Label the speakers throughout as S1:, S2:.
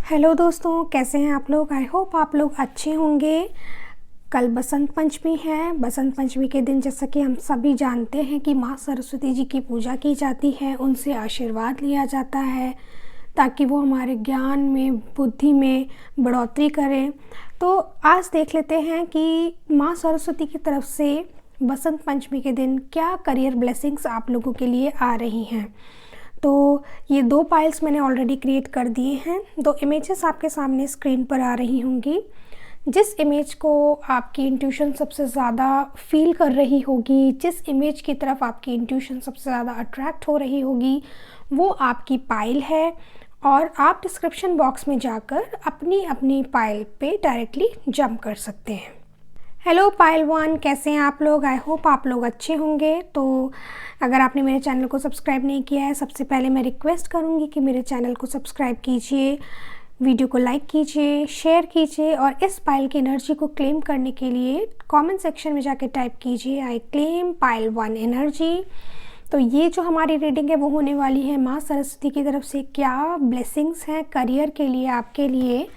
S1: Hello दोस्तों, कैसे हैं आप लोग। आई होप आप लोग अच्छे होंगे। कल बसंत पंचमी है। बसंत पंचमी के दिन जैसा कि हम सभी जानते हैं कि माँ सरस्वती जी की पूजा की जाती है, उनसे आशीर्वाद लिया जाता है ताकि वो हमारे ज्ञान में, बुद्धि में बढ़ोतरी करें। तो आज देख लेते हैं कि माँ सरस्वती की तरफ से बसंत पंचमी के दिन क्या करियर ब्लेसिंग्स आप लोगों के लिए आ रही हैं। तो ये 2 फाइल्स मैंने ऑलरेडी क्रिएट कर दिए हैं। 2 इमेजेस आपके सामने स्क्रीन पर आ रही होंगी। जिस इमेज को आपकी इंट्यूशन सबसे ज़्यादा फील कर रही होगी, जिस इमेज की तरफ आपकी इंट्यूशन सबसे ज़्यादा अट्रैक्ट हो रही होगी, वो आपकी फाइल है। और आप डिस्क्रिप्शन बॉक्स में जाकर अपनी अपनी फाइल पे डायरेक्टली जंप कर सकते हैं। हेलो पाइल 1, कैसे हैं आप लोग। आई होप आप लोग अच्छे होंगे। तो अगर आपने मेरे चैनल को सब्सक्राइब नहीं किया है, सबसे पहले मैं रिक्वेस्ट करूंगी कि मेरे चैनल को सब्सक्राइब कीजिए, वीडियो को लाइक कीजिए, शेयर कीजिए और इस पाइल की एनर्जी को क्लेम करने के लिए कमेंट सेक्शन में जाके टाइप कीजिए आई क्लेम पाइल 1 एनर्जी। तो ये जो हमारी रीडिंग है वो होने वाली है माँ सरस्वती की तरफ से क्या ब्लेसिंग्स हैं करियर के लिए आपके लिए,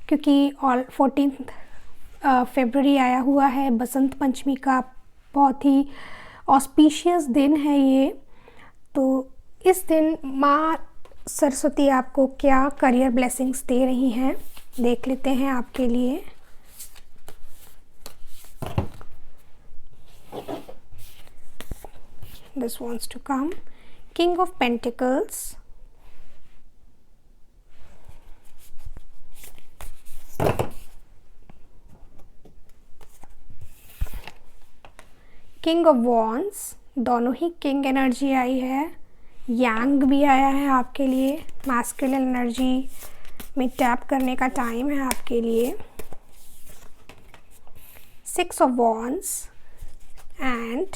S1: क्योंकि 14 फरवरी आया हुआ है। बसंत पंचमी का बहुत ही ऑस्पिशियस दिन है ये। तो इस दिन माँ सरस्वती आपको क्या करियर ब्लेसिंग्स दे रही हैं, देख लेते हैं आपके लिए। This wants to come king of pentacles, king of wands, दोनों ही किंग एनर्जी आई है। यांग भी आया है आपके लिए, मैस्कुलिन एनर्जी में टैप करने का टाइम है आपके लिए। 6 of wands and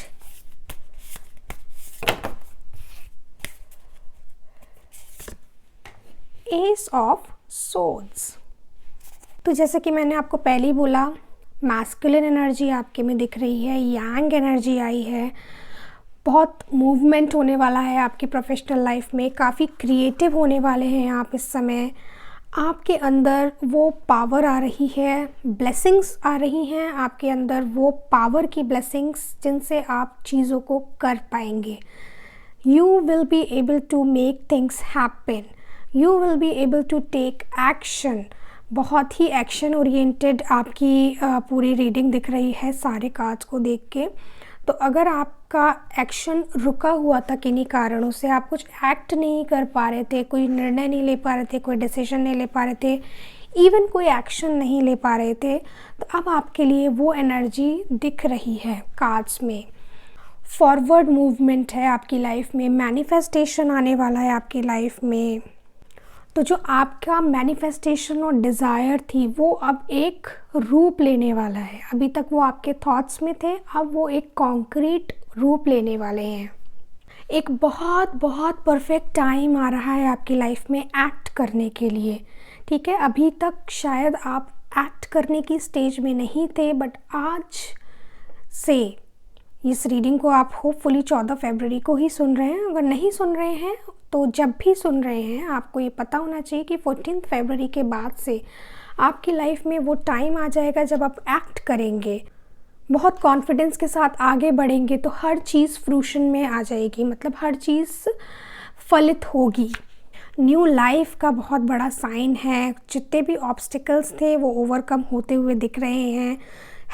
S1: S of swords. तो जैसे कि मैंने आपको पहले ही बोला, मैस्कुलिन एनर्जी आपके में दिख रही है, यांग एनर्जी आई है। बहुत मूवमेंट होने वाला है आपकी प्रोफेशनल लाइफ में, काफ़ी क्रिएटिव होने वाले हैं आप इस समय। आपके अंदर वो पावर आ रही है, ब्लेसिंग्स आ रही हैं आपके अंदर, वो पावर की ब्लेसिंग्स जिनसे आप चीज़ों को कर पाएंगे। You will be able to make things happen, you will be able to take action. बहुत ही एक्शन ओरिएंटेड आपकी पूरी रीडिंग दिख रही है सारे कार्ड्स को देख के। तो अगर आपका एक्शन रुका हुआ था किन्हीं कारणों से, आप कुछ एक्ट नहीं कर पा रहे थे, कोई निर्णय नहीं ले पा रहे थे, कोई डिसीजन नहीं ले पा रहे थे, इवन कोई एक्शन नहीं ले पा रहे थे, तो अब आपके लिए वो एनर्जी दिख रही है कार्ड्स में। फॉरवर्ड मूवमेंट है आपकी लाइफ में, मैनिफेस्टेशन आने वाला है आपकी लाइफ में। तो जो आपका मैनिफेस्टेशन और डिज़ायर थी वो अब एक रूप लेने वाला है। अभी तक वो आपके थॉट्स में थे, अब वो एक कॉन्क्रीट रूप लेने वाले हैं। एक बहुत बहुत परफेक्ट टाइम आ रहा है आपकी लाइफ में एक्ट करने के लिए। ठीक है, अभी तक शायद आप एक्ट करने की स्टेज में नहीं थे, बट आज से इस रीडिंग को आप होपफुली 14 फरवरी को ही सुन रहे हैं। अगर नहीं सुन रहे हैं तो जब भी सुन रहे हैं आपको ये पता होना चाहिए कि 14 फरवरी के बाद से आपकी लाइफ में वो टाइम आ जाएगा जब आप एक्ट करेंगे, बहुत कॉन्फिडेंस के साथ आगे बढ़ेंगे, तो हर चीज़ फ्रूशन में आ जाएगी, मतलब हर चीज़ फलित होगी। न्यू लाइफ का बहुत बड़ा साइन है। जितने भी ऑब्स्टिकल्स थे वो ओवरकम होते हुए दिख रहे हैं।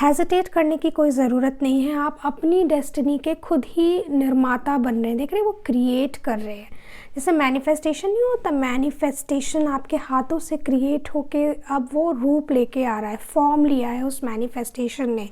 S1: हेजिटेट करने की कोई ज़रूरत नहीं है, आप अपनी डेस्टिनी के खुद ही निर्माता बन रहे हैं। देख रहे हैं, वो क्रिएट कर रहे हैं। जैसे मैनिफेस्टेशन नहीं होता, मैनिफेस्टेशन आपके हाथों से क्रिएट होके अब वो रूप लेके आ रहा है, फॉर्म लिया है उस मैनिफेस्टेशन ने।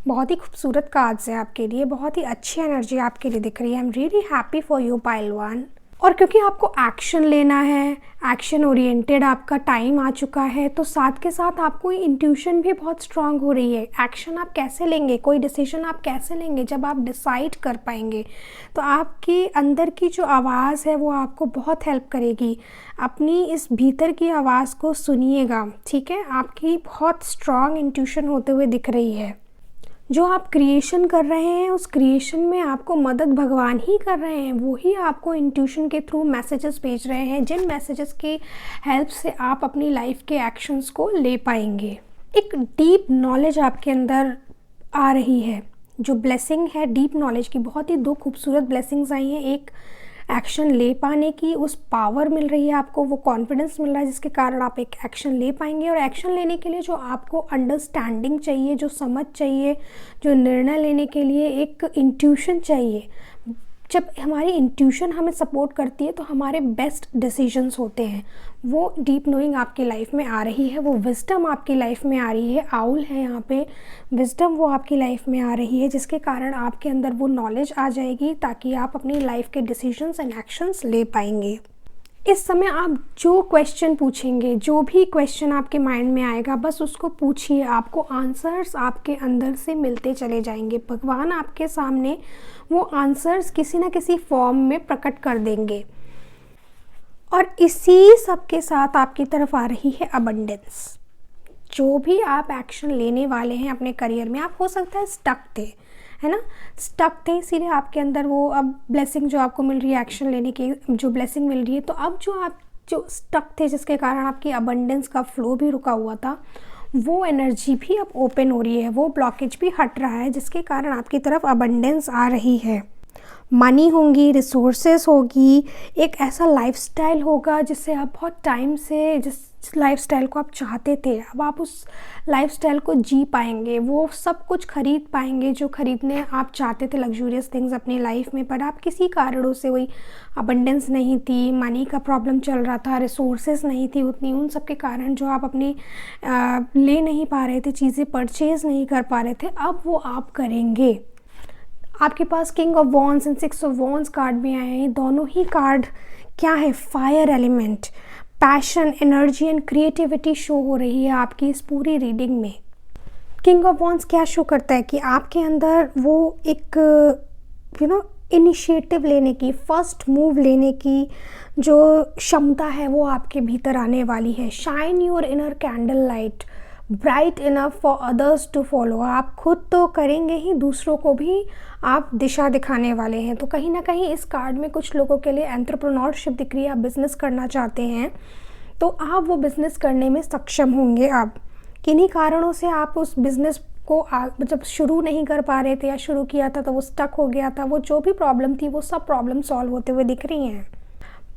S1: बहुत ही खूबसूरत कार्ड्स है आपके लिए, बहुत ही अच्छी एनर्जी आपके लिए दिख रही है। I am really happy for you pile 1। और क्योंकि आपको एक्शन लेना है, एक्शन ओरिएंटेड आपका टाइम आ चुका है, तो साथ के साथ आपको इंट्यूशन भी बहुत स्ट्रांग हो रही है। एक्शन आप कैसे लेंगे, कोई डिसीजन आप कैसे लेंगे, जब आप डिसाइड कर पाएंगे तो आपकी अंदर की जो आवाज़ है वो आपको बहुत हेल्प करेगी। अपनी इस भीतर की आवाज़ को सुनिएगा, ठीक है। आपकी बहुत स्ट्रांग इंट्यूशन होते हुए दिख रही है। जो आप क्रिएशन कर रहे हैं उस क्रिएशन में आपको मदद भगवान ही कर रहे हैं, वो ही आपको इंट्यूशन के थ्रू मैसेजेस भेज रहे हैं, जिन मैसेजेस की हेल्प से आप अपनी लाइफ के एक्शंस को ले पाएंगे। एक डीप नॉलेज आपके अंदर आ रही है, जो ब्लेसिंग है डीप नॉलेज की, बहुत ही 2 खूबसूरत ब्लेसिंग्स आई हैं। एक एक्शन ले पाने की उस पावर मिल रही है आपको, वो कॉन्फिडेंस मिल रहा है जिसके कारण आप एक एक्शन ले पाएंगे। और एक्शन लेने के लिए जो आपको अंडरस्टैंडिंग चाहिए, जो समझ चाहिए, जो निर्णय लेने के लिए एक इंट्यूशन चाहिए, जब हमारी इंट्यूशन हमें सपोर्ट करती है तो हमारे बेस्ट डिसीजंस होते हैं। वो डीप नोइंग आपकी लाइफ में आ रही है, वो विजडम आपकी लाइफ में आ रही है। आउल है यहाँ पे, विजडम वो आपकी लाइफ में आ रही है, जिसके कारण आपके अंदर वो नॉलेज आ जाएगी ताकि आप अपनी लाइफ के डिसीजंस एंड एक्शंस ले पाएंगे। इस समय आप जो क्वेश्चन पूछेंगे, जो भी क्वेश्चन आपके माइंड में आएगा, बस उसको पूछिए, आपको आंसर्स आपके अंदर से मिलते चले जाएंगे। भगवान आपके सामने वो आंसर्स किसी ना किसी फॉर्म में प्रकट कर देंगे। और इसी सब के साथ आपकी तरफ आ रही है अबंडेंस। जो भी आप एक्शन लेने वाले हैं अपने करियर में, आप हो सकता है स्टक थे, है ना, स्टक थे, इसीलिए आपके अंदर वो अब ब्लेसिंग जो आपको मिल रही है, एक्शन लेने की जो ब्लेसिंग मिल रही है, तो अब जो स्टक थे, जिसके कारण आपकी अबंडेंस का फ्लो भी रुका हुआ था, वो एनर्जी भी अब ओपन हो रही है, वो ब्लॉकेज भी हट रहा है, जिसके कारण आपकी तरफ अबंडेंस आ रही है। मनी होंगी, रिसोर्सेस होगी, एक ऐसा लाइफस्टाइल होगा जिससे आप बहुत टाइम से, जिस लाइफस्टाइल को आप चाहते थे, अब आप उस लाइफस्टाइल को जी पाएंगे, वो सब कुछ खरीद पाएंगे जो खरीदने आप चाहते थे, लग्जूरियस थिंग्स अपनी लाइफ में, पर आप किसी कारणों से, वही अबंडेंस नहीं थी, मनी का प्रॉब्लम चल रहा था, रिसोर्सेज नहीं थी उतनी, उन सब के कारण जो आप अपनी ले नहीं पा रहे थे, चीज़ें परचेज़ नहीं कर पा रहे थे, अब वो आप करेंगे। आपके पास king of wands and 6 of wands card भी आए हैं। दोनों ही कार्ड क्या है, fire element, passion, energy and creativity show हो रही है आपकी इस पूरी रीडिंग में। किंग ऑफ वॉन्ड्स क्या शो करता है कि आपके अंदर वो एक इनिशिएटिव लेने की, फर्स्ट मूव लेने की जो क्षमता है वो आपके भीतर आने वाली है। Shine your inner candle light bright enough for others to follow. आप खुद तो करेंगे ही, दूसरों को भी आप दिशा दिखाने वाले हैं। तो कहीं ना कहीं इस कार्ड में कुछ लोगों के लिए एंटरप्रेन्योरशिप दिख रही है, आप बिज़नेस करना चाहते हैं तो आप वो बिज़नेस करने में सक्षम होंगे। आप किन्हीं कारणों से आप उस बिज़नेस को मतलब शुरू नहीं कर पा रहे थे, या शुरू किया था तो वो स्टक हो गया था, वो जो भी प्रॉब्लम थी वो सब प्रॉब्लम सॉल्व होते हुए दिख रही हैं।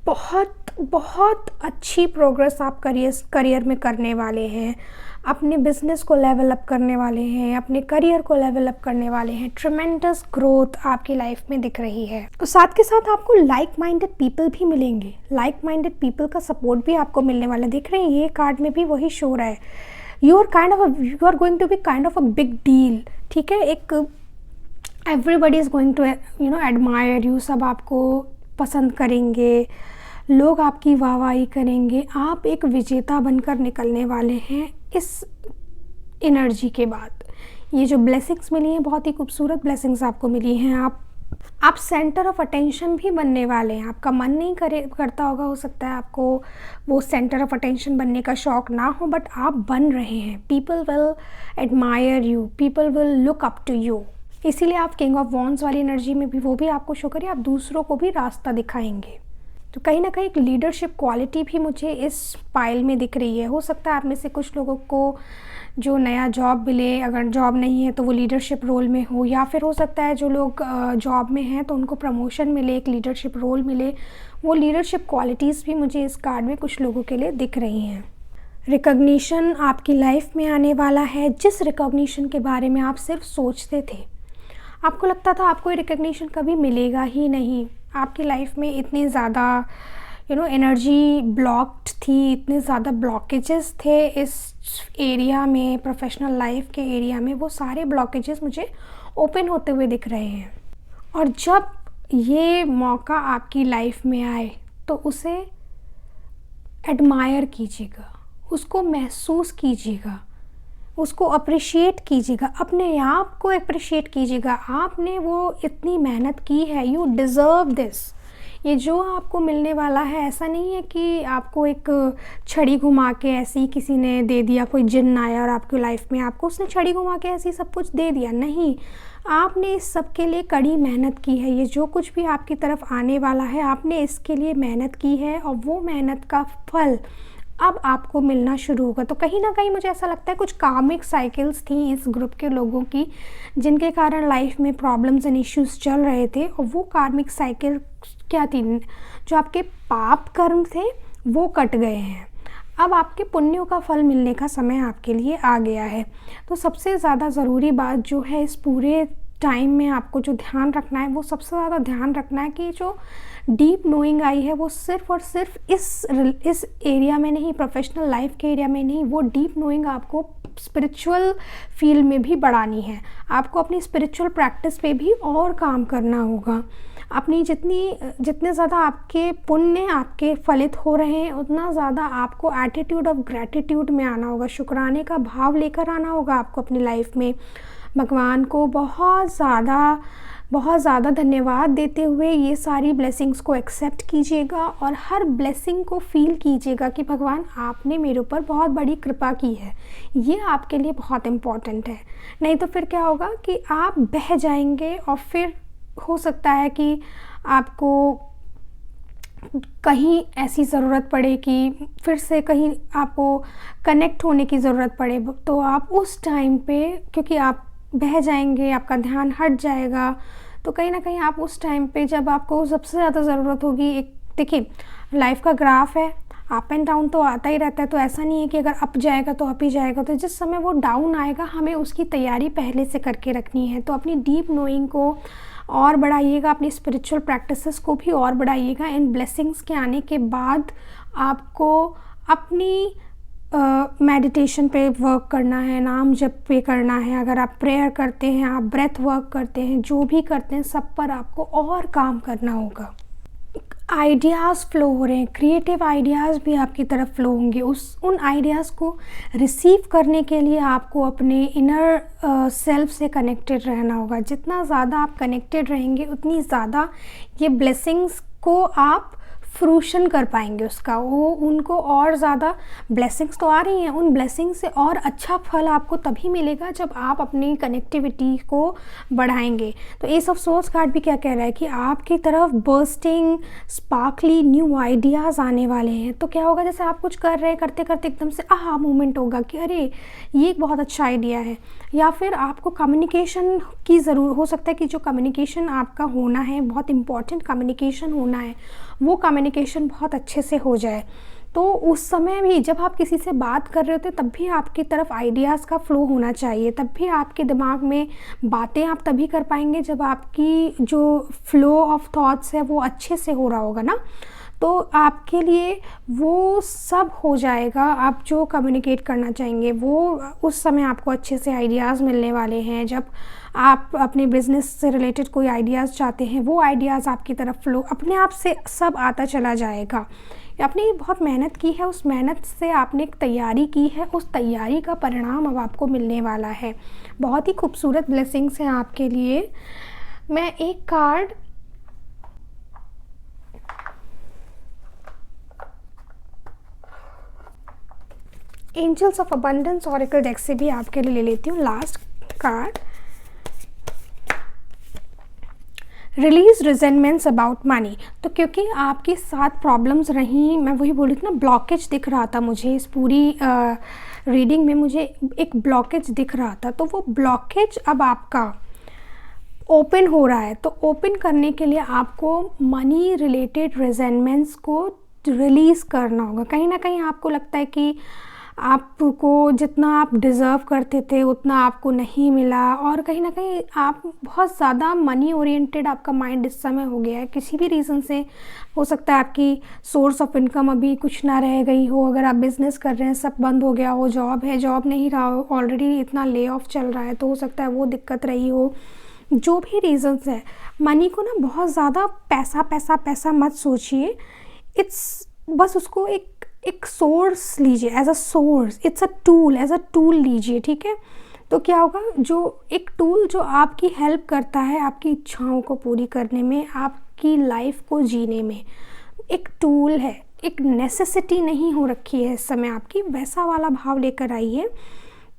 S1: बहुत अच्छी प्रोग्रेस आप करियर में करने वाले हैं, अपने बिजनेस को लेवल अप करने वाले हैं, अपने करियर को लेवल अप करने वाले हैं। ट्रेमेंडस ग्रोथ आपकी लाइफ में दिख रही है। तो साथ के साथ आपको लाइक माइंडेड पीपल भी मिलेंगे, लाइक माइंडेड पीपल का सपोर्ट भी आपको मिलने वाला दिख रहे हैं। ये कार्ड में भी वही शो रहा है, you are going to be kind of a big deal. ठीक है, एक everybody is going to admire you, सब आपको पसंद करेंगे, लोग आपकी वाहवाही करेंगे, आप एक विजेता बनकर निकलने वाले हैं इस एनर्जी के बाद। ये जो ब्लेसिंग्स मिली हैं, बहुत ही खूबसूरत ब्लेसिंग्स आपको मिली हैं। आप सेंटर ऑफ अटेंशन भी बनने वाले हैं। आपका मन नहीं करता होगा, हो सकता है आपको वो सेंटर ऑफ अटेंशन बनने का शौक ना हो, बट आप बन रहे हैं। People will admire you, people will look up to you. इसीलिए आप किंग ऑफ वॉन्ड्स वाली एनर्जी में भी वो भी आपको शो करिए, आप दूसरों को भी रास्ता दिखाएंगे। तो कहीं ना कहीं एक लीडरशिप क्वालिटी भी मुझे इस पाइल में दिख रही है। हो सकता है आप में से कुछ लोगों को जो नया जॉब मिले, अगर जॉब नहीं है तो वो लीडरशिप रोल में हो, या फिर हो सकता है जो लोग जॉब में हैं तो उनको प्रमोशन मिले, एक लीडरशिप रोल मिले। वो लीडरशिप क्वालिटीज़ भी मुझे इस कार्ड में कुछ लोगों के लिए दिख रही हैं। रिकॉग्निशन आपकी लाइफ में आने वाला है, जिस रिकॉग्निशन के बारे में आप सिर्फ सोचते थे, आपको लगता था आपको ये रिकॉग्निशन कभी मिलेगा ही नहीं। आपकी लाइफ में इतनी ज़्यादा एनर्जी ब्लॉक्ड थी, इतने ज़्यादा ब्लॉकेजेस थे इस एरिया में, प्रोफेशनल लाइफ के एरिया में, वो सारे ब्लॉकेजेस मुझे ओपन होते हुए दिख रहे हैं। और जब ये मौका आपकी लाइफ में आए तो उसे एडमायर कीजिएगा, उसको महसूस कीजिएगा, उसको अप्रिशिएट कीजिएगा, अपने आप को अप्रिशिएट कीजिएगा। आपने वो इतनी मेहनत की है, यू डिज़र्व दिस, ये जो आपको मिलने वाला है ऐसा नहीं है कि आपको एक छड़ी घुमा के ऐसे ही किसी ने दे दिया, कोई जिन्न आया और आपकी लाइफ में आपको उसने छड़ी घुमा के ऐसे ही सब कुछ दे दिया। नहीं, आपने इस सब के लिए कड़ी मेहनत की है। ये जो कुछ भी आपकी तरफ आने वाला है आपने इसके लिए मेहनत की है और वो मेहनत का फल अब आपको मिलना शुरू होगा। तो कहीं ना कहीं मुझे ऐसा लगता है कुछ कार्मिक साइकिल्स थी इस ग्रुप के लोगों की, जिनके कारण लाइफ में प्रॉब्लम्स एंड इश्यूज चल रहे थे, और वो कार्मिक साइकिल क्या थी, जो आपके पाप कर्म थे वो कट गए हैं। अब आपके पुण्यों का फल मिलने का समय आपके लिए आ गया है। तो सबसे ज़्यादा ज़रूरी बात जो है इस पूरे टाइम में आपको जो ध्यान रखना है, वो सबसे ज़्यादा ध्यान रखना है कि जो डीप नोइंग आई है वो सिर्फ और सिर्फ इस एरिया में नहीं, प्रोफेशनल लाइफ के एरिया में नहीं, वो डीप नोइंग आपको स्पिरिचुअल फील्ड में भी बढ़ानी है। आपको अपनी स्पिरिचुअल प्रैक्टिस पे भी और काम करना होगा। अपनी जितने ज़्यादा आपके पुण्य आपके फलित हो रहे हैं उतना ज़्यादा आपको एटीट्यूड ऑफ ग्रैटिट्यूड में आना होगा, शुक्राने का भाव लेकर आना होगा आपको अपनी लाइफ में। भगवान को बहुत ज़्यादा धन्यवाद देते हुए ये सारी ब्लेसिंग्स को एक्सेप्ट कीजिएगा और हर ब्लेसिंग को फील कीजिएगा कि भगवान आपने मेरे ऊपर बहुत बड़ी कृपा की है। ये आपके लिए बहुत इम्पॉर्टेंट है। नहीं तो फिर क्या होगा कि आप बह जाएंगे और फिर हो सकता है कि आपको कहीं ऐसी ज़रूरत पड़े कि फिर से कहीं आपको कनेक्ट होने की ज़रूरत पड़े, तो आप उस टाइम पे, क्योंकि आप बह जाएंगे, आपका ध्यान हट जाएगा, तो कहीं ना कहीं आप उस टाइम पे जब आपको सबसे ज़्यादा ज़रूरत होगी, एक देखिए लाइफ का ग्राफ है, अप एंड डाउन तो आता ही रहता है। तो ऐसा नहीं है कि अगर अप जाएगा तो अप ही जाएगा। तो जिस समय वो डाउन आएगा हमें उसकी तैयारी पहले से करके रखनी है। तो अपनी डीप नोइंग को और बढ़ाइएगा, अपनी स्पिरिचुअल प्रैक्टिसेस को भी और बढ़ाइएगा। इन ब्लेसिंग्स के आने के बाद आपको अपनी मेडिटेशन पे वर्क करना है, नाम जप पे करना है। अगर आप प्रेयर करते हैं, आप ब्रेथ वर्क करते हैं, जो भी करते हैं सब पर आपको और काम करना होगा। आइडियाज़ फ्लो हो रहे हैं, क्रिएटिव आइडियाज़ भी आपकी तरफ फ्लो होंगे। उन आइडियाज़ को रिसीव करने के लिए आपको अपने इनर सेल्फ से कनेक्टेड रहना होगा। जितना ज़्यादा आप कनेक्टेड रहेंगे उतनी ज़्यादा ये ब्लेसिंग्स को आप फ्रूशन कर पाएंगे उसका, वो उनको और ज़्यादा ब्लेसिंग्स तो आ रही हैं, उन ब्लेसिंग्स से और अच्छा फल आपको तभी मिलेगा जब आप अपनी कनेक्टिविटी को बढ़ाएंगे। तो एस ऑफ सोर्स कार्ड भी क्या कह रहा है कि आपकी तरफ बर्स्टिंग स्पार्कली न्यू आइडियाज़ आने वाले हैं। तो क्या होगा, जैसे आप कुछ कर रहे हैं, करते करते एकदम से आहा मोमेंट होगा कि अरे ये एक बहुत अच्छा आइडिया है। या फिर आपको कम्युनिकेशन की ज़रूर हो सकता है कि जो कम्युनिकेशन आपका होना है, बहुत इंपॉर्टेंट कम्युनिकेशन होना है, वो कम्युनिकेशन बहुत अच्छे से हो जाए। तो उस समय भी जब आप किसी से बात कर रहे होते तब भी आपकी तरफ आइडियाज़ का फ्लो होना चाहिए। तब भी आपके दिमाग में बातें आप तभी कर पाएंगे जब आपकी जो फ्लो ऑफ थॉट्स है वो अच्छे से हो रहा होगा ना। तो आपके लिए वो सब हो जाएगा। आप जो कम्युनिकेट करना चाहेंगे वो उस समय आपको अच्छे से आइडियाज़ मिलने वाले हैं। जब आप अपने बिज़नेस से रिलेटेड कोई आइडियाज़ चाहते हैं, वो आइडियाज़ आपकी तरफ फ्लो अपने आप से सब आता चला जाएगा। आपने बहुत मेहनत की है, उस मेहनत से आपने एक तैयारी की है, उस तैयारी का परिणाम अब आपको मिलने वाला है। बहुत ही खूबसूरत ब्लेसिंग्स हैं आपके लिए। मैं एक card angels of abundance oracle deck से भी आपके लिए ले लेती हूँ। Last card, release resentments about money. तो क्योंकि आपकी 7 प्रॉब्लम्स रहीं, मैं वही बोल रही थी ना, ब्लॉकेज दिख रहा था मुझे इस पूरी रीडिंग में, मुझे एक ब्लॉकेज दिख रहा था। तो वो ब्लॉकेज अब आपका ओपन हो रहा है। तो ओपन करने के लिए आपको मनी रिलेटेड रिजेंटमेंट्स को रिलीज़ करना होगा। कहीं ना कहीं आपको लगता है कि आपको जितना आप डिज़र्व करते थे उतना आपको नहीं मिला, और कहीं ना कहीं आप बहुत ज़्यादा मनी ओरिएंटेड आपका माइंड इस समय हो गया है। किसी भी रीज़न से हो सकता है आपकी सोर्स ऑफ इनकम अभी कुछ ना रह गई हो। अगर आप बिज़नेस कर रहे हैं सब बंद हो गया हो, जॉब है जॉब नहीं रहा हो, ऑलरेडी इतना ले ऑफ चल रहा है, तो हो सकता है वो दिक्कत रही हो। जो भी रीज़न्स है, मनी को ना बहुत ज़्यादा पैसा पैसा पैसा मत सोचिए। बस उसको एक सोर्स लीजिए, as a source, it's a tool, as a tool लीजिए, ठीक है। तो क्या होगा, जो एक टूल जो आपकी हेल्प करता है आपकी इच्छाओं को पूरी करने में, आप आपकी लाइफ को जीने में। एक टूल है, एक नेसेसिटी नहीं हो रखी है इस समय आपकी, वैसा वाला भाव लेकर आइए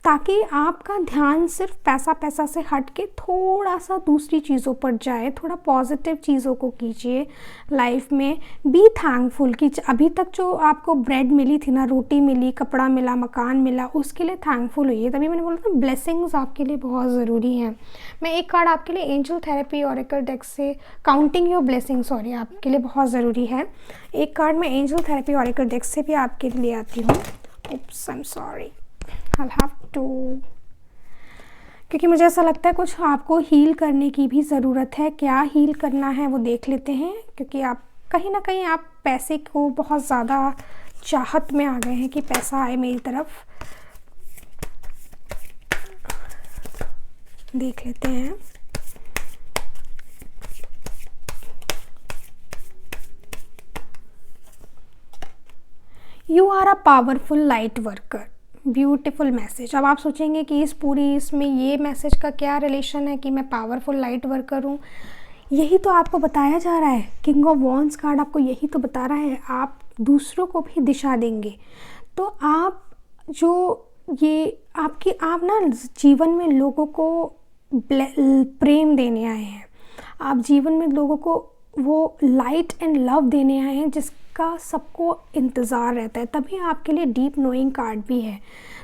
S1: ताकि आपका ध्यान सिर्फ पैसा पैसा से हट के थोड़ा सा दूसरी चीज़ों पर जाए। थोड़ा पॉजिटिव चीज़ों को कीजिए लाइफ में। बी थैंकफुल कि अभी तक जो आपको ब्रेड मिली थी ना, रोटी मिली, कपड़ा मिला, मकान मिला, उसके लिए थैंकफुल होइए। तभी मैंने बोला था ब्लेसिंग्स आपके लिए बहुत ज़रूरी हैं। मैं एक कार्ड आपके लिए एंजल थेरेपी ऑरेकल डेक से काउंटिंग योर ब्लेसिंग्स आपके लिए बहुत ज़रूरी है। एक कार्ड मैं एंजल थेरेपी ऑरेकल डेक से भी आपके लिए आती हूँ। Oops, I am sorry, I'll have to, क्योंकि मुझे ऐसा लगता है कुछ आपको हील करने की भी ज़रूरत है। क्या हील करना है वो देख लेते हैं, क्योंकि आप कहीं ना कहीं आप पैसे को बहुत ज़्यादा चाहत में आ गए हैं कि पैसा आए मेरी तरफ। देख लेते हैं। You are a powerful light worker, beautiful message. अब आप सोचेंगे कि इसमें ये मैसेज का क्या रिलेशन है कि मैं पावरफुल लाइट वर्कर हूँ। यही तो आपको बताया जा रहा है। किंग ऑफ वॉन्ड्स कार्ड आपको यही तो बता रहा है, आप दूसरों को भी दिशा देंगे। तो आप जो ये आपकी आप ना जीवन में लोगों को प्रेम देने आए हैं। आप जीवन में लोगों को वो लाइट एंड लव देने आए हैं जिसका सबको इंतज़ार रहता है। तभी आपके लिए डीप नोइंग कार्ड भी है।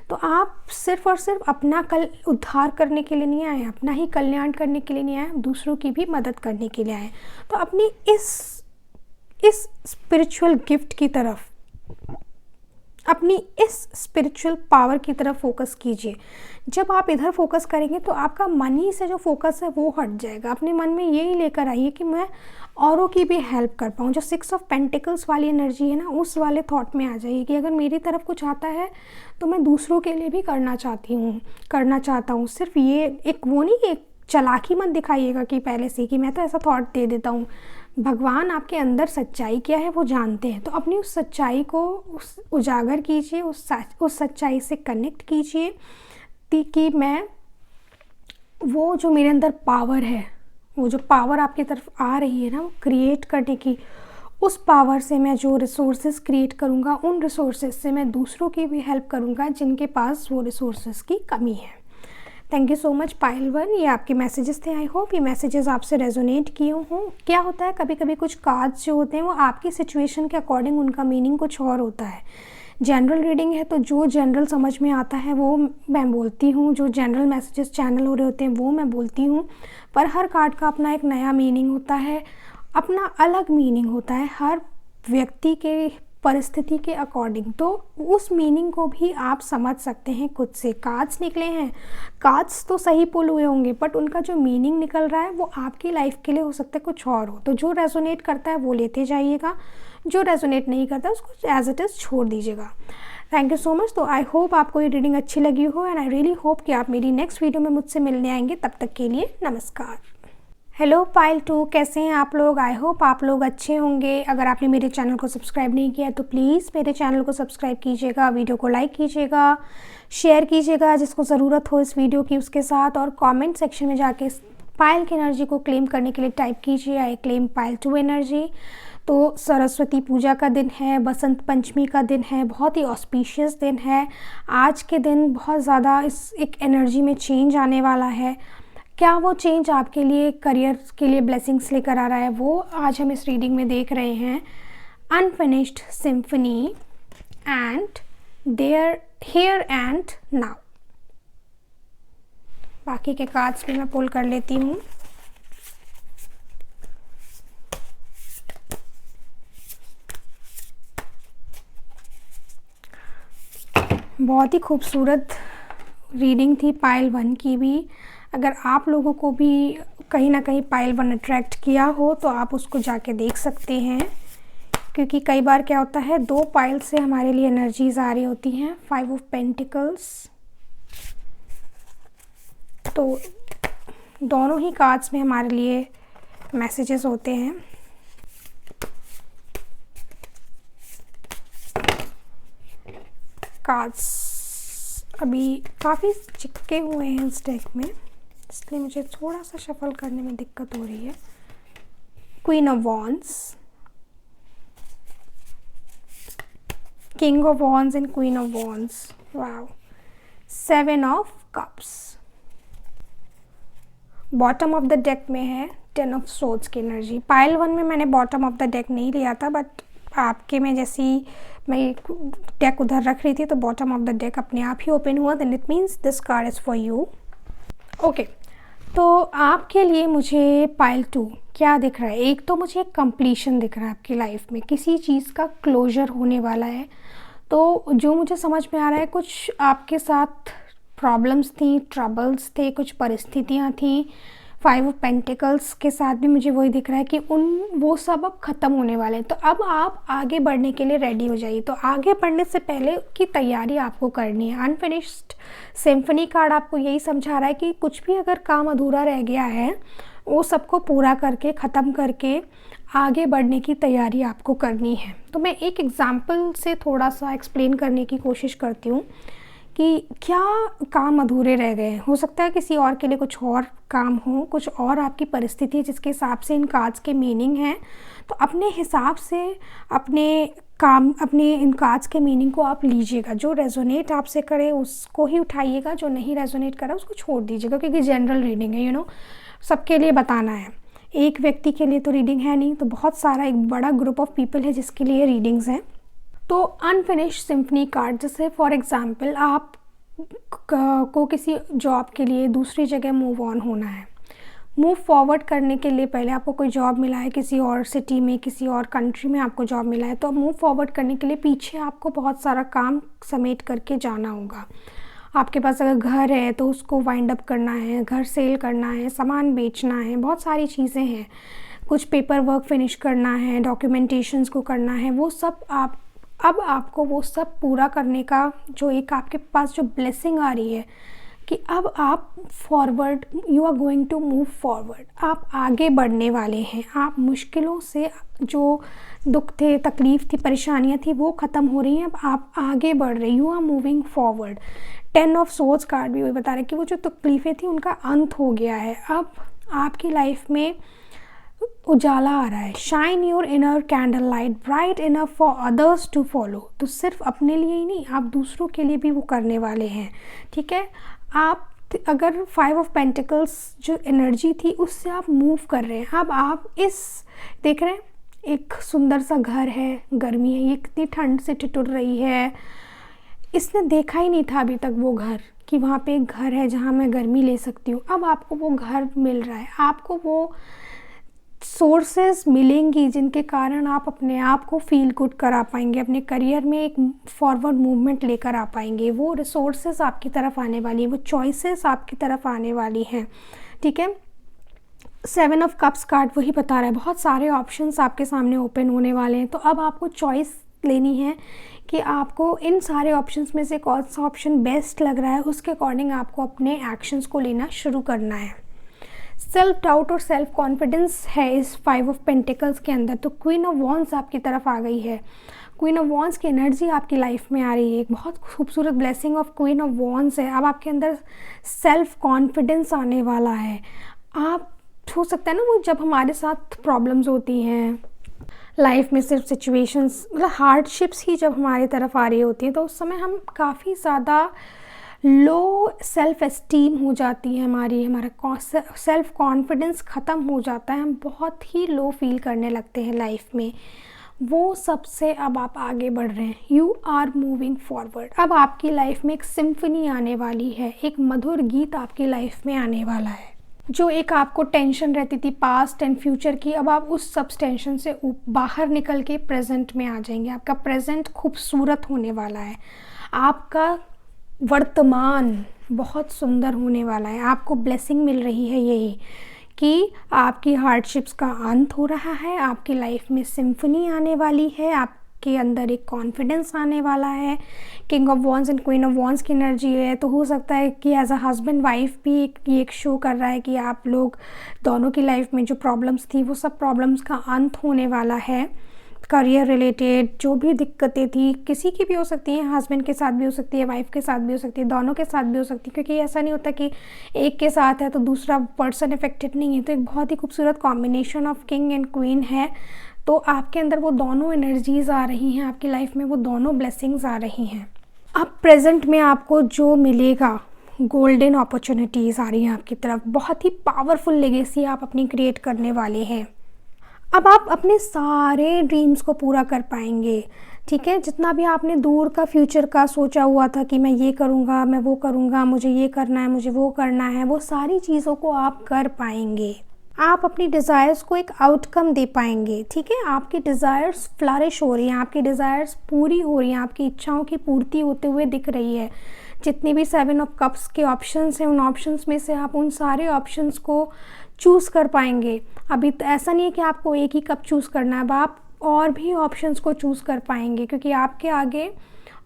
S1: तो आप सिर्फ और सिर्फ अपना उद्धार करने के लिए नहीं आए, अपना ही कल्याण करने के लिए नहीं आए, दूसरों की भी मदद करने के लिए आए। तो अपनी इस स्पिरिचुअल गिफ्ट की तरफ, अपनी इस स्पिरिचुअल पावर की तरफ फोकस कीजिए। जब आप इधर फोकस करेंगे तो आपका मन ही से जो फोकस है वो हट जाएगा। अपने मन में यही लेकर आइए कि मैं औरों की भी हेल्प कर पाऊँ। जो 6 ऑफ पेंटिकल्स वाली एनर्जी है ना, उस वाले थॉट में आ जाइए कि अगर मेरी तरफ कुछ आता है तो मैं दूसरों के लिए भी करना चाहता हूँ। सिर्फ ये एक वो नहीं कि एक चालाकी मत दिखाइएगा कि पहले से कि मैं तो ऐसा थॉट दे देता हूँ। भगवान आपके अंदर सच्चाई क्या है वो जानते हैं। तो अपनी उस सच्चाई को उजागर कीजिए, उस सच्चाई से कनेक्ट कीजिए कि मैं वो जो मेरे अंदर पावर है, वो जो पावर आपकी तरफ आ रही है ना, वो क्रिएट करने की, उस पावर से मैं जो रिसोर्सेज क्रिएट करूँगा, उन रिसोर्सेज से मैं दूसरों की भी हेल्प करूँगा जिनके पास वो रिसोर्सेज की कमी है। Thank you so much Payal one, ये आपके मैसेजेस थे। आई होप ये मैसेजेस आपसे रेजोनेट किए हों। क्या होता है कभी कभी कुछ कार्ड्स जो होते हैं वो आपकी सिचुएशन के अकॉर्डिंग उनका मीनिंग कुछ और होता है। जनरल रीडिंग है तो जो जनरल समझ में आता है वो मैं बोलती हूँ, जो जनरल मैसेजेस चैनल हो रहे होते हैं वो मैं बोलती हूँ। पर हर कार्ड का अपना एक नया मीनिंग होता है, अपना अलग मीनिंग होता है हर व्यक्ति के परिस्थिति के अकॉर्डिंग। तो उस मीनिंग को भी आप समझ सकते हैं खुद से। कार्ड्स निकले हैं, कार्ड्स तो सही पुल हुए होंगे, बट उनका जो मीनिंग निकल रहा है वो आपकी लाइफ के लिए हो सकता है कुछ और हो। तो जो रेजोनेट करता है वो लेते जाइएगा, जो रेजोनेट नहीं करता उसको एज इट इज़ छोड़ दीजिएगा। Thank you so much. तो आई होप आपको ये रीडिंग अच्छी लगी हो एंड आई रियली होप कि आप मेरी नेक्स्ट वीडियो में मुझसे मिलने आएंगे। तब तक के लिए नमस्कार। हेलो पायल 2, कैसे हैं आप लोग? आई होप आप लोग अच्छे होंगे। अगर आपने मेरे चैनल को सब्सक्राइब नहीं किया तो प्लीज़ मेरे चैनल को सब्सक्राइब कीजिएगा, वीडियो को लाइक कीजिएगा, शेयर कीजिएगा जिसको ज़रूरत हो इस वीडियो की उसके साथ, और कमेंट सेक्शन में जाके पायल की एनर्जी को क्लेम करने के लिए टाइप कीजिए आई क्लेम पायल 2 एनर्जी। तो सरस्वती पूजा का दिन है, बसंत पंचमी का दिन है, बहुत ही ऑस्पिशियस दिन है। आज के दिन बहुत ज़्यादा इस एक एनर्जी में चेंज आने वाला है। क्या वो चेंज आपके लिए करियर के लिए ब्लेसिंग्स लेकर आ रहा है वो आज हम इस रीडिंग में देख रहे हैं। Unfinished symphony and there here and now. बाकी के कार्ड्स भी मैं पुल कर लेती हूँ। बहुत ही खूबसूरत रीडिंग थी पायल 1 की भी। अगर आप लोगों को भी कहीं ना कहीं पायल 1 अट्रैक्ट किया हो तो आप उसको जाके देख सकते हैं, क्योंकि कई बार क्या होता है 2 पायल से हमारे लिए एनर्जीज आ रही होती हैं। 5 ऑफ पेंटिकल्स, तो दोनों ही कार्ड्स में हमारे लिए मैसेजेस होते हैं। कार्ड्स अभी काफ़ी चिपके हुए हैं इस डेक में, इसलिए मुझे थोड़ा सा शफल करने में दिक्कत हो रही है। Queen of wands, king of wands and queen of wands, wow, 7 of cups. Bottom of the deck में है 10 ऑफ सोर्ड्स की एनर्जी। पाइल 1 में मैंने बॉटम ऑफ द डेक नहीं लिया था, बट आपके में जैसी मैं डेक उधर रख रही थी तो बॉटम ऑफ द डेक अपने आप ही ओपन हुआ, then it means this card is for you. Okay, तो आपके लिए मुझे पाइल 2 क्या दिख रहा है? एक तो मुझे एक कंप्लीशन दिख रहा है आपकी लाइफ में, किसी चीज़ का क्लोजर होने वाला है। तो जो मुझे समझ में आ रहा है, कुछ आपके साथ प्रॉब्लम्स थी, ट्रबल्स थे, कुछ परिस्थितियाँ थी। 5 ऑफ पेंटिकल्स के साथ भी मुझे वही दिख रहा है कि वो सब अब ख़त्म होने वाले हैं। तो अब आप आगे बढ़ने के लिए रेडी हो जाइए। तो आगे बढ़ने से पहले की तैयारी आपको करनी है। अनफिनिश्ड सिम्फनी कार्ड आपको यही समझा रहा है कि कुछ भी अगर काम अधूरा रह गया है, वो सबको पूरा करके, ख़त्म करके आगे बढ़ने की तैयारी आपको करनी है। तो मैं एक एग्ज़ाम्पल से थोड़ा सा एक्सप्लेन करने की कोशिश करती हूँ कि क्या काम अधूरे रह गए हैं। हो सकता है किसी और के लिए कुछ और काम हो, कुछ और आपकी परिस्थिति है जिसके हिसाब से इन कार्ड्स के मीनिंग हैं। तो अपने हिसाब से अपने इन कार्ड्स के मीनिंग को आप लीजिएगा। जो रेजोनेट आपसे करे उसको ही उठाइएगा, जो नहीं रेजोनेट करा उसको छोड़ दीजिएगा, क्योंकि जनरल रीडिंग है, सबके लिए बताना है। एक व्यक्ति के लिए तो रीडिंग है नहीं, तो बहुत सारा एक बड़ा ग्रुप ऑफ पीपल है जिसके लिए रीडिंग्स हैं। तो अनफिनिश्ड सिम्फनी कार्ड, जैसे फॉर एग्ज़ाम्पल आप को किसी जॉब के लिए दूसरी जगह मूव ऑन होना है, मूव फॉरवर्ड करने के लिए पहले आपको कोई जॉब मिला है किसी और सिटी में, किसी और कंट्री में आपको जॉब मिला है, तो मूव फॉरवर्ड करने के लिए पीछे आपको बहुत सारा काम समेट करके जाना होगा। आपके पास अगर घर है तो उसको वाइंड अप करना है, घर सेल करना है, सामान बेचना है, बहुत सारी चीज़ें हैं। कुछ पेपर वर्क फिनिश करना है, डॉक्यूमेंटेशंस को करना है, वो सब अब आपको वो सब पूरा करने का जो एक आपके पास जो ब्लेसिंग आ रही है कि अब आप forward, you are going to move forward, आप आगे बढ़ने वाले हैं। आप मुश्किलों से, जो दुख थे, तकलीफ़ थी, परेशानियां थी, वो ख़त्म हो रही हैं। अब आप आगे बढ़ रहे, you are moving forward. 10 of swords card भी वही बता रहे हैं कि वो जो तकलीफ़ें थी उनका अंत हो गया है। अब आपकी लाइफ में उजाला आ रहा है। Shine your inner candle light bright enough for others to follow. तो सिर्फ अपने लिए ही नहीं, आप दूसरों के लिए भी वो करने वाले हैं। ठीक है, आप अगर 5 ऑफ पेंटिकल्स जो एनर्जी थी उससे आप मूव कर रहे हैं। अब आप देख रहे हैं, एक सुंदर सा घर है, गर्मी है, ये कितनी ठंड से ठिठुर रही है, इसने देखा ही नहीं था अभी तक वो घर, कि वहाँ पे एक घर है जहाँ मैं गर्मी ले सकती हूँ। अब आपको वो घर मिल रहा है, आपको वो सोर्सेस मिलेंगी जिनके कारण आप अपने आप को फील गुड करा पाएंगे, अपने करियर में एक फॉरवर्ड मूवमेंट लेकर आ पाएंगे। वो रिसोर्सेस आपकी तरफ आने वाली हैं, वो चॉइसेस आपकी तरफ आने वाली हैं। ठीक है, 7 ऑफ कप्स कार्ड वही बता रहा है, बहुत सारे ऑप्शंस आपके सामने ओपन होने वाले हैं। तो अब आपको चॉइस लेनी है कि आपको इन सारे ऑप्शंस में से कौन सा ऑप्शन बेस्ट लग रहा है, उसके अकॉर्डिंग आपको अपने एक्शंस को लेना शुरू करना है। सेल्फ डाउट और सेल्फ कॉन्फिडेंस है इस 5 ऑफ पेंटिकल्स के अंदर। तो क्वीन ऑफ वॉन्ड्स आपकी तरफ आ गई है। क्वीन ऑफ वॉन्ड्स की एनर्जी आपकी लाइफ में आ रही है, एक बहुत खूबसूरत blessing of queen of wands है। अब आपके अंदर सेल्फ कॉन्फिडेंस आने वाला है। आप, हो सकता है ना, वो जब हमारे साथ प्रॉब्लम्स होती हैं लाइफ में, सिर्फ सिचुएशंस, मतलब हार्डशिप्स ही जब हमारी तरफ आ रही होती हैं, तो उस समय हम काफ़ी ज़्यादा लो सेल्फ एस्टीम हो जाती है हमारा सेल्फ कॉन्फिडेंस ख़त्म हो जाता है, हम बहुत ही लो फील करने लगते हैं लाइफ में। वो सबसे अब आप आगे बढ़ रहे हैं, यू आर मूविंग फॉरवर्ड। अब आपकी लाइफ में एक सिम्फनी आने वाली है, एक मधुर गीत आपकी लाइफ में आने वाला है। जो एक आपको टेंशन रहती थी पास्ट एंड फ्यूचर की, अब आप उस सब टेंशन से बाहर निकल के प्रेजेंट में आ जाएंगे। आपका प्रेजेंट खूबसूरत होने वाला है, आपका वर्तमान बहुत सुंदर होने वाला है। आपको ब्लेसिंग मिल रही है यही कि आपकी हार्डशिप्स का अंत हो रहा है, आपकी लाइफ में सिम्फनी आने वाली है, आपके अंदर एक कॉन्फिडेंस आने वाला है। King of wands and queen of wands की एनर्जी है, तो हो सकता है कि एज अ हस्बैंड वाइफ भी ये एक शो कर रहा है कि आप लोग दोनों की लाइफ में जो प्रॉब्लम्स थी वो सब प्रॉब्लम्स का अंत होने वाला है। करियर रिलेटेड जो भी दिक्कतें थी, किसी की भी हो सकती हैं, हस्बैंड के साथ भी हो सकती है, वाइफ के साथ भी हो सकती है, दोनों के साथ भी हो सकती है, क्योंकि ऐसा नहीं होता कि एक के साथ है तो दूसरा पर्सन इफेक्टेड नहीं है। तो एक बहुत ही खूबसूरत combination of king and queen है। तो आपके अंदर वो दोनों एनर्जीज़ आ रही हैं, आपकी लाइफ में वो दोनों ब्लेसिंग्स आ रही हैं। अब प्रेजेंट में आपको जो मिलेगा, गोल्डन अपॉर्चुनिटीज़ आ रही हैं आपकी तरफ, बहुत ही पावरफुल लेगेसी आप अपनी क्रिएट करने वाले हैं। अब आप अपने सारे ड्रीम्स को पूरा कर पाएंगे, ठीक है। जितना भी आपने दूर का फ्यूचर का सोचा हुआ था कि मैं ये करूँगा, मैं वो करूँगा, मुझे ये करना है, मुझे वो करना है, वो सारी चीज़ों को आप कर पाएंगे। आप अपनी डिज़ायर्स को एक आउटकम दे पाएंगे, ठीक है। आपकी डिज़ायर्स फ्लरिश हो रही हैं, आपकी डिज़ायर्स पूरी हो रही हैं, आपकी इच्छाओं की पूर्ति होते हुए दिख रही है। जितनी भी 7 ऑफ कप्स के ऑप्शंस हैं, उन ऑप्शंस में से आप उन सारे ऑप्शंस को चूज़ कर पाएंगे। अभी तो ऐसा नहीं है कि आपको एक ही कप चूज़ करना है, अब आप और भी ऑप्शंस को चूज़ कर पाएंगे, क्योंकि आपके आगे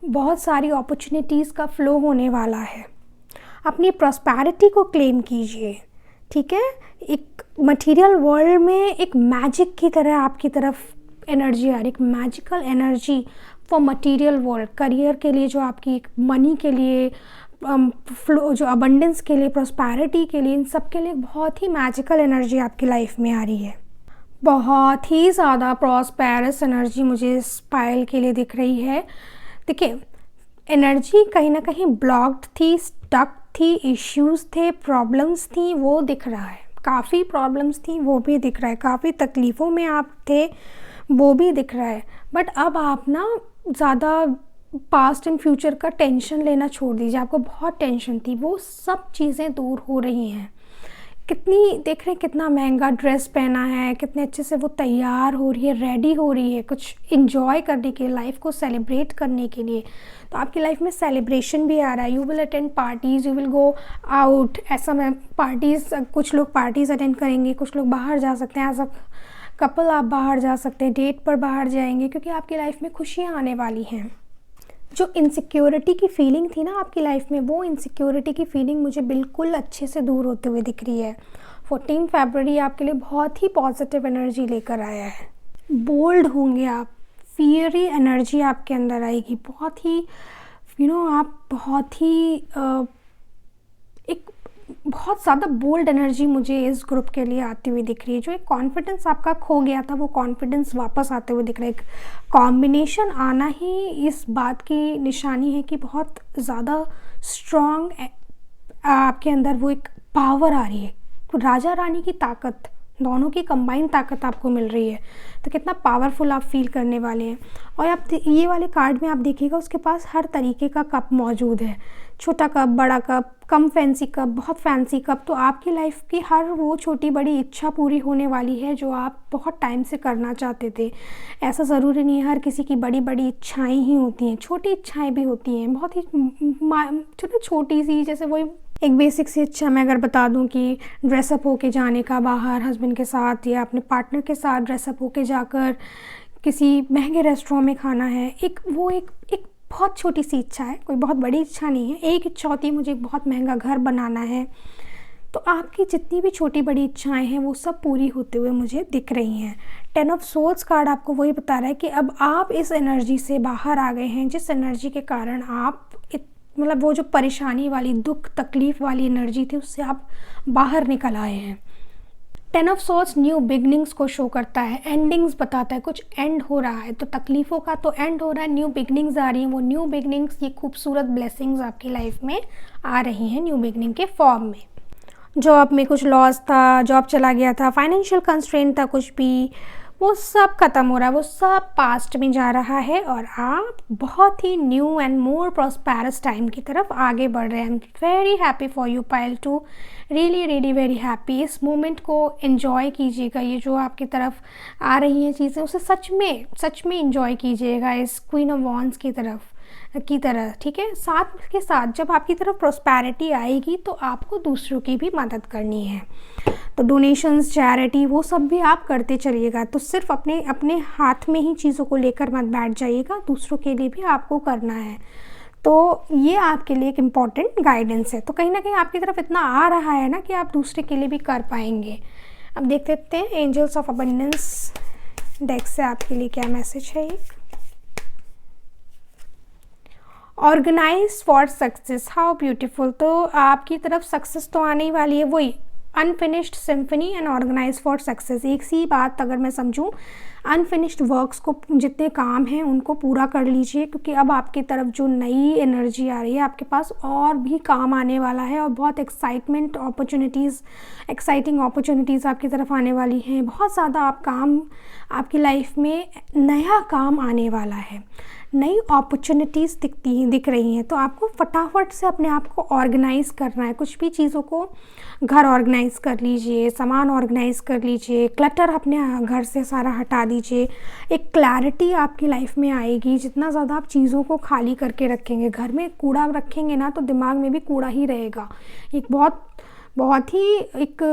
S1: बहुत सारी अपॉर्चुनिटीज़ का फ़्लो होने वाला है। अपनी प्रॉस्पेरिटी को क्लेम कीजिए, ठीक है। एक मटेरियल वर्ल्ड में एक मैजिक की तरह आपकी तरफ एनर्जी आ रही, एक magical energy for material world. Career के लिए, जो आपकी मनी के लिए फ्लो, जो अबंडेंस के लिए, प्रॉस्पेरिटी के लिए, इन सब के लिए बहुत ही मैजिकल एनर्जी आपकी लाइफ में आ रही है। बहुत ही ज़्यादा प्रॉस्पेरस एनर्जी मुझे इस पायल के लिए दिख रही है। देखिए, एनर्जी कहीं ना कहीं ब्लॉक्ड थी, स्टक थी, इश्यूज़ थे, प्रॉब्लम्स थी, वो दिख रहा है। काफ़ी प्रॉब्लम्स थी, वो भी दिख रहा है। काफ़ी तकलीफ़ों में आप थे, वो भी दिख रहा है। बट अब आप ना ज़्यादा पास्ट एंड फ्यूचर का टेंशन लेना छोड़ दीजिए। आपको बहुत टेंशन थी, वो सब चीज़ें दूर हो रही हैं। कितनी देख रहे हैं, कितना महंगा ड्रेस पहना है, कितने अच्छे से वो तैयार हो रही है, रेडी हो रही है कुछ इंजॉय करने के लिए, लाइफ को सेलिब्रेट करने के लिए। तो आपकी लाइफ में सेलिब्रेशन भी आ रहा है। You will attend parties, you will go out. ऐसा में पार्टीज़, कुछ लोग पार्टीज़ अटेंड करेंगे, कुछ लोग बाहर जा सकते हैं। एज अ कपल आप बाहर जा सकते हैं, डेट पर बाहर जाएंगे, क्योंकि आपकी लाइफ में खुशियाँ आने वाली हैं। जो इनसिक्योरिटी की फीलिंग थी ना आपकी लाइफ में, वो इनसिक्योरिटी की फीलिंग मुझे बिल्कुल अच्छे से दूर होते हुए दिख रही है। 14 फरवरी आपके लिए बहुत ही पॉजिटिव एनर्जी लेकर आया है। बोल्ड होंगे आप, फियरी एनर्जी आपके अंदर आएगी, बहुत ही आप बहुत ही एक बहुत ज़्यादा बोल्ड एनर्जी मुझे इस ग्रुप के लिए आती हुई दिख रही है। जो एक कॉन्फिडेंस आपका खो गया था, वो कॉन्फिडेंस वापस आते हुए दिख रहा है। एक कॉम्बिनेशन आना ही इस बात की निशानी है कि बहुत ज़्यादा स्ट्रॉन्ग आपके अंदर वो एक पावर आ रही है। तो राजा रानी की ताकत, दोनों की कंबाइंड ताकत आपको मिल रही है। तो कितना पावरफुल आप फील करने वाले हैं। और आप ये वाले कार्ड में आप देखिएगा, उसके पास हर तरीके का कप मौजूद है। छोटा कप, बड़ा कप, कम फैंसी कप, बहुत फैंसी कप। तो आपकी लाइफ की हर वो छोटी बड़ी इच्छा पूरी होने वाली है जो आप बहुत टाइम से करना चाहते थे। ऐसा ज़रूरी नहीं है हर किसी की बड़ी बड़ी इच्छाएं ही होती हैं, छोटी इच्छाएं भी होती हैं, बहुत ही छोटी सी। जैसे वही एक बेसिक सी इच्छा मैं अगर बता दूं कि ड्रेसअप होके जाने का बाहर हस्बैंड के साथ या अपने पार्टनर के साथ ड्रेसअप होके जाकर किसी महंगे रेस्टोरेंट में खाना है, एक बहुत छोटी सी इच्छा है, कोई बहुत बड़ी इच्छा नहीं है। एक इच्छा होती है मुझे एक बहुत महंगा घर बनाना है। तो आपकी जितनी भी छोटी बड़ी इच्छाएं हैं वो सब पूरी होते हुए मुझे दिख रही हैं। 10 ऑफ सोल्स कार्ड आपको वही बता रहा है कि अब आप इस एनर्जी से बाहर आ गए हैं, जिस एनर्जी के कारण आप मतलब वो जो परेशानी वाली, दुख तकलीफ़ वाली एनर्जी थी, उससे आप बाहर निकल आए हैं। 10 ऑफ सोर्ड्स न्यू बिगनिंग्स को शो करता है, एंडिंग्स बताता है, कुछ एंड हो रहा है। तो तकलीफ़ों का तो एंड हो रहा है, न्यू बिगनिंग्स आ रही हैं। वो न्यू बिगनिंग्स, ये खूबसूरत ब्लेसिंग्स आपकी लाइफ में आ रही हैं न्यू बिगनिंग के फॉर्म में। जॉब में कुछ लॉस था, जॉब चला गया था, फाइनेंशियल कंस्ट्रेंट था, कुछ भी, वो सब ख़त्म हो रहा है, वो सब पास्ट में जा रहा है और आप बहुत ही new and more prosperous time की तरफ आगे बढ़ रहे हैं। I am very happy for you Payal too, really very happy. इस मोमेंट को एंजॉय कीजिएगा। ये जो आपकी तरफ आ रही हैं चीज़ें, उसे सच में एंजॉय कीजिएगा इस क्वीन ऑफ वॉन्ड्स की तरह, ठीक है। साथ के साथ जब आपकी तरफ प्रॉस्पेरिटी आएगी तो आपको दूसरों की भी मदद करनी है। तो डोनेशंस, चैरिटी, वो सब भी आप करते चलिएगा। तो सिर्फ अपने हाथ में ही चीज़ों को लेकर मत बैठ जाइएगा, दूसरों के लिए भी आपको करना है। तो ये आपके लिए एक इम्पॉर्टेंट गाइडेंस है। तो कहीं ना कहीं आपकी तरफ इतना आ रहा है ना कि आप दूसरे के लिए भी कर पाएंगे। अब देख लेते हैं एंजल्स ऑफ अबंडेंस डेक से आपके लिए क्या मैसेज है। एक organise for success, how beautiful. तो आपकी तरफ सक्सेस तो आने ही वाली है, वही unfinished symphony and organise for success. एक सी बात अगर मैं समझूं, अनफिनिश्ड वर्क्स को, जितने काम हैं उनको पूरा कर लीजिए, क्योंकि अब आपकी तरफ जो नई एनर्जी आ रही है, आपके पास और भी काम आने वाला है और बहुत एक्साइटिंग अपॉर्चुनिटीज़ आपकी तरफ आने वाली हैं। बहुत ज़्यादा आपकी लाइफ में नया काम आने वाला है, नई अपॉर्चुनिटीज़ दिख रही हैं। तो आपको फटाफट से अपने आप को ऑर्गेनाइज़ करना है। कुछ भी चीज़ों को, घर ऑर्गेनाइज़ कर लीजिए, सामान ऑर्गेनाइज़ कर लीजिए, क्लटर अपने घर से सारा हटा दीजिए। एक क्लैरिटी आपकी लाइफ में आएगी। जितना ज़्यादा आप चीज़ों को खाली करके रखेंगे, घर में कूड़ा रखेंगे ना, तो दिमाग में भी कूड़ा ही रहेगा। एक बहुत ही एक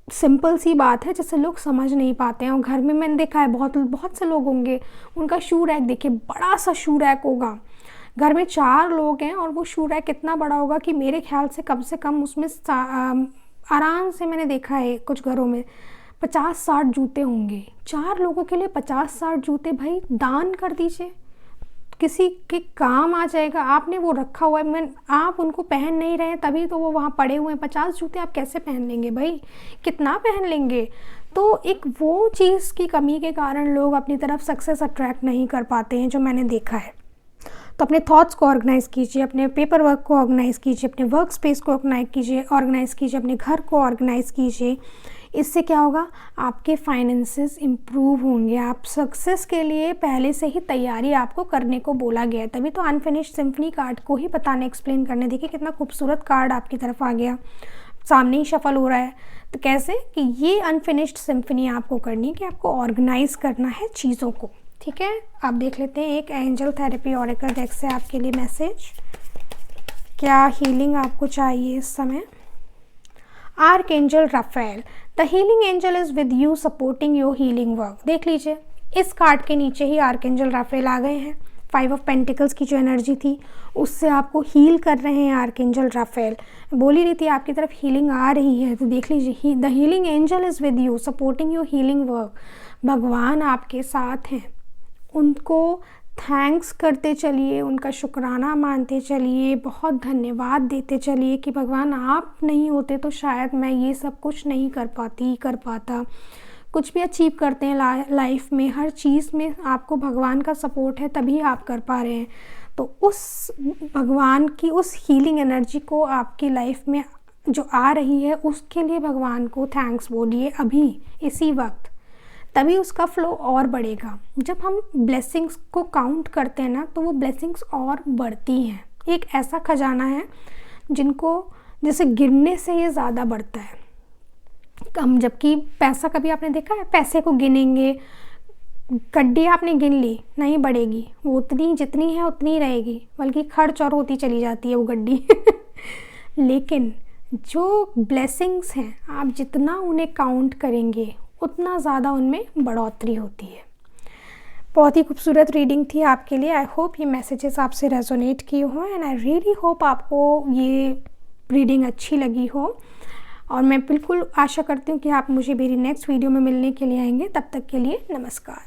S1: सिंपल सी बात है जिसे लोग समझ नहीं पाते हैं। और घर में मैंने देखा है बहुत से लोग होंगे, उनका शू रैक देखिए, बड़ा सा शू रैक होगा। घर में 4 लोग हैं और वो शू रैक कितना बड़ा होगा कि मेरे ख्याल से कम उसमें आराम से, मैंने देखा है कुछ घरों में 50-60 जूते होंगे। 4 लोगों के लिए 50-60 जूते, भाई दान कर दीजिए, किसी के काम आ जाएगा। आपने वो रखा हुआ है, आप उनको पहन नहीं रहे हैं, तभी तो वो वहाँ पड़े हुए हैं। 50 जूते आप कैसे पहन लेंगे भाई, कितना पहन लेंगे। तो एक वो चीज़ की कमी के कारण लोग अपनी तरफ सक्सेस अट्रैक्ट नहीं कर पाते हैं, जो मैंने देखा है। तो अपने थॉट्स को ऑर्गेनाइज़ कीजिए, अपने पेपर वर्क को ऑर्गेनाइज़ कीजिए, अपने वर्क स्पेस को ऑर्गेनाइज़ कीजिए, अपने घर को ऑर्गेनाइज़ कीजिए। इससे क्या होगा, आपके फाइनेंसेस इम्प्रूव होंगे। आप सक्सेस के लिए पहले से ही तैयारी आपको करने को बोला गया है। तभी तो अनफिनिश्ड सिम्फनी कार्ड को ही बताने, एक्सप्लेन करने, देखिए कितना खूबसूरत कार्ड आपकी तरफ आ गया, सामने ही शफल हो रहा है। तो कैसे कि ये अनफिनिश्ड सिम्फनी आपको करनी है, कि आपको ऑर्गेनाइज़ करना है चीज़ों को। ठीक है, आप देख लेते हैं एक एंजल थेरेपी ओरेकल डेक से आपके लिए मैसेज, क्या हीलिंग आपको चाहिए इस समय। Archangel Raphael, the healing angel is with you supporting your healing work. देख लीजिए, इस कार्ड के नीचे ही आर्कएंजल राफेल आ गए हैं। 5 ऑफ पेंटिकल्स की जो एनर्जी थी, उससे आपको हील कर रहे हैं आर्कएंजल राफेल। बोल ही रही थी आपकी तरफ हीलिंग आ रही है, तो देख लीजिए, the healing angel is with you supporting your healing work. भगवान आपके साथ हैं, उनको थैंक्स करते चलिए, उनका शुक्राना मानते चलिए, बहुत धन्यवाद देते चलिए कि भगवान आप नहीं होते तो शायद मैं ये सब कुछ नहीं कर पाता। कुछ भी अचीव करते हैं लाइफ में, हर चीज़ में आपको भगवान का सपोर्ट है, तभी आप कर पा रहे हैं। तो उस भगवान की उस हीलिंग एनर्जी को आपकी लाइफ में जो आ रही है, उसके लिए भगवान को थैंक्स बोलिए अभी, इसी वक्त, तभी उसका फ्लो और बढ़ेगा। जब हम ब्लेसिंग्स को काउंट करते हैं ना, तो वो ब्लेसिंग्स और बढ़ती हैं। एक ऐसा खजाना है जिनको जैसे गिनने से ये ज़्यादा बढ़ता है कम। जबकि पैसा, कभी आपने देखा है पैसे को गिनेंगे, गड्डी आपने गिन ली, नहीं बढ़ेगी, वो उतनी जितनी है उतनी रहेगी, बल्कि खर्च और होती चली जाती है वो गड्डी। लेकिन जो ब्लेसिंग्स हैं, आप जितना उन्हें काउंट करेंगे उतना ज़्यादा उनमें बढ़ोतरी होती है। बहुत ही खूबसूरत रीडिंग थी आपके लिए। आई होप ये मैसेजेस आपसे रेजोनेट किए हों, एंड आई रियली होप आपको ये रीडिंग अच्छी लगी हो। और मैं बिल्कुल आशा करती हूँ कि आप मुझे मेरी नेक्स्ट वीडियो में मिलने के लिए आएंगे। तब तक के लिए नमस्कार।